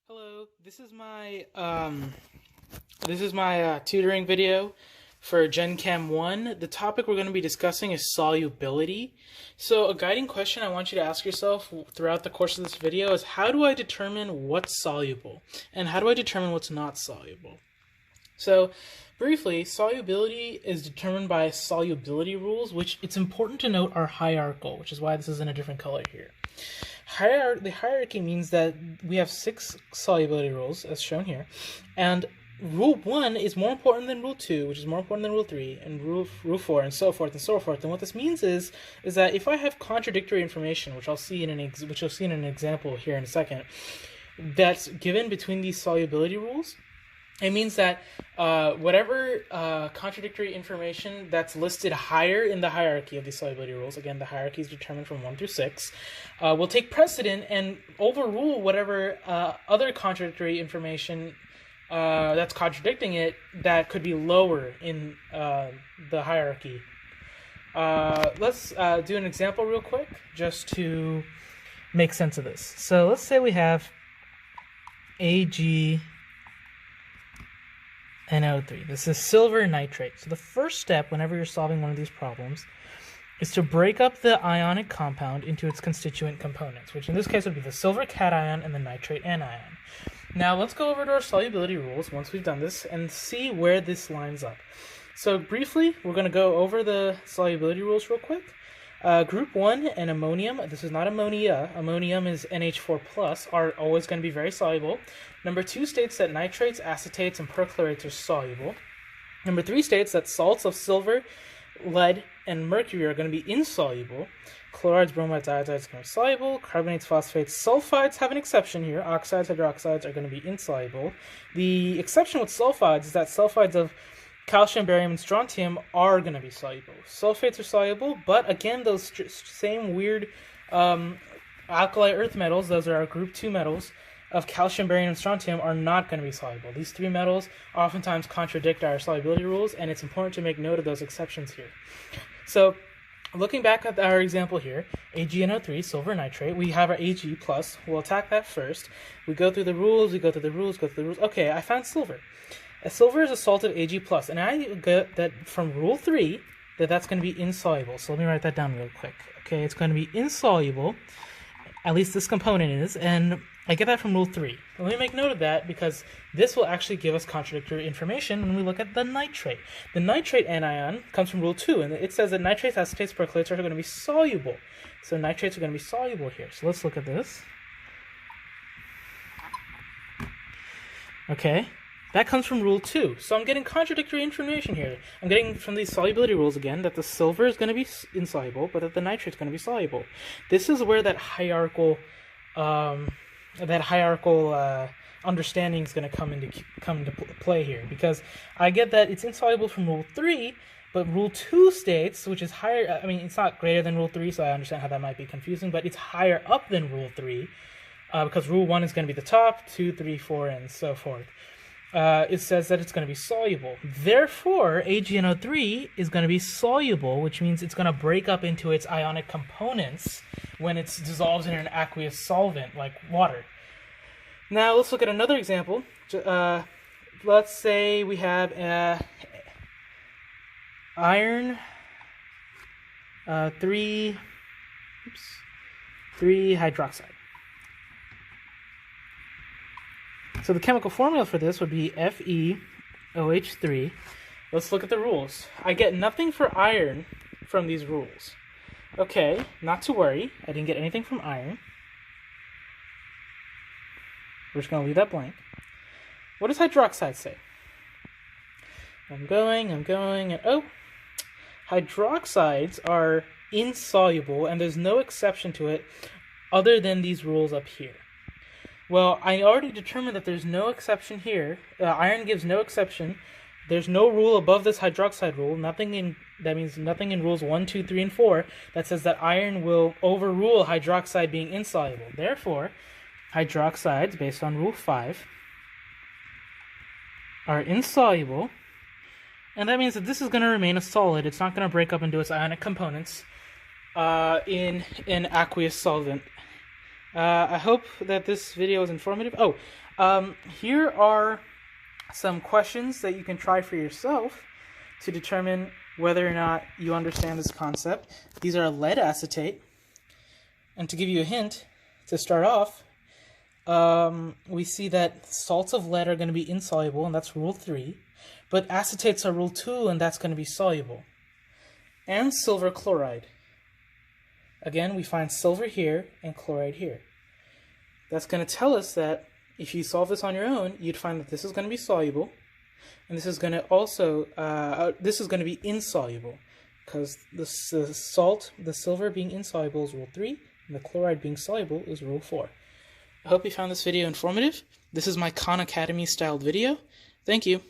Hello, this is my tutoring video for Gen Chem 1. The topic we're going to be discussing is solubility. So a guiding question I want you to ask yourself throughout the course of this video is, how do I determine what's soluble and how do I determine what's not soluble? So briefly, solubility is determined by solubility rules, which it's important to note are hierarchical, which is why this is in a different color here. The hierarchy means that we have 6 solubility rules, as shown here, and rule 1 is more important than rule 2, which is more important than rule 3, and rule 4, and so forth and so forth. And what this means is that if I have contradictory information, which you'll see in an example here in a second, that's given between these solubility rules, it means that whatever contradictory information that's listed higher in the hierarchy of these solubility rules, again, the hierarchy is determined from 1 through 6, will take precedent and overrule whatever other contradictory information that's contradicting it that could be lower in the hierarchy. Let's do an example real quick, just to make sense of this. So let's say we have AgNO3. This is silver nitrate. So the first step whenever you're solving one of these problems is to break up the ionic compound into its constituent components, which in this case would be the silver cation and the nitrate anion. Now let's go over to our solubility rules once we've done this and see where this lines up. So briefly, we're going to go over the solubility rules real quick. Group 1 and ammonium, this is not ammonia, ammonium is NH4+, are always going to be very soluble. Number 2 states that nitrates, acetates, and perchlorates are soluble. Number 3 states that salts of silver, lead, and mercury are going to be insoluble. Chlorides, bromides, iodides are going to be soluble. Carbonates, phosphates, sulfides have an exception here. Oxides, hydroxides are going to be insoluble. The exception with sulfides is that sulfides of calcium, barium, and strontium are going to be soluble. Sulfates are soluble, but again, those same weird alkali earth metals, those are our group 2 metals, of calcium, barium, and strontium are not going to be soluble. These 3 metals oftentimes contradict our solubility rules, and it's important to make note of those exceptions here. So, looking back at our example here, AgNO3, silver nitrate, we have our Ag+. We'll attack that first. We go through the rules, go through the rules. Okay, I found silver. Silver is a salt of Ag+, and I get that from rule 3 that's going to be insoluble. So let me write that down real quick. Okay, it's going to be insoluble, at least this component is, and I get that from rule 3. Let me make note of that because this will actually give us contradictory information when we look at the nitrate. The nitrate anion comes from rule 2, and it says that nitrates, acetates, perchlorates are going to be soluble. So nitrates are going to be soluble here. So let's look at this. Okay. That comes from rule 2. So I'm getting contradictory information here. I'm getting from these solubility rules again that the silver is going to be insoluble, but that the nitrate is going to be soluble. This is where that hierarchical understanding is going to come into play here, because I get that it's insoluble from rule 3, but rule 2 states, which is higher, I mean, it's not greater than rule 3, so I understand how that might be confusing, but it's higher up than rule 3, because rule 1 is going to be the top, 2, 3, 4, and so forth. It says that it's going to be soluble. Therefore, AgNO3 is going to be soluble, which means it's going to break up into its ionic components when it's dissolved in an aqueous solvent like water. Now, let's look at another example. Let's say we have iron 3 hydroxide. So the chemical formula for this would be FeOH3. Let's look at the rules. I get nothing for iron from these rules. Okay, not to worry. I didn't get anything from iron. We're just going to leave that blank. What does hydroxide say? I'm going, and oh! Hydroxides are insoluble, and there's no exception to it other than these rules up here. Well, I already determined that there's no exception here. Iron gives no exception. There's no rule above this hydroxide rule. That means nothing in rules 1, 2, 3, and 4 that says that iron will overrule hydroxide being insoluble. Therefore, hydroxides, based on rule 5, are insoluble. And that means that this is going to remain a solid. It's not going to break up into its ionic components in an aqueous solvent. I hope that this video is informative. Oh, Here are some questions that you can try for yourself to determine whether or not you understand this concept. These are lead acetate. And to give you a hint, to start off, we see that salts of lead are going to be insoluble, and that's rule 3. But acetates are rule 2, and that's going to be soluble. And silver chloride. Again, we find silver here and chloride here. That's going to tell us that if you solve this on your own, you'd find that this is going to be soluble, and this is going to also, this is going to be insoluble, because the silver being insoluble is rule 3, and the chloride being soluble is rule 4. I hope you found this video informative. This is my Khan Academy styled video. Thank you.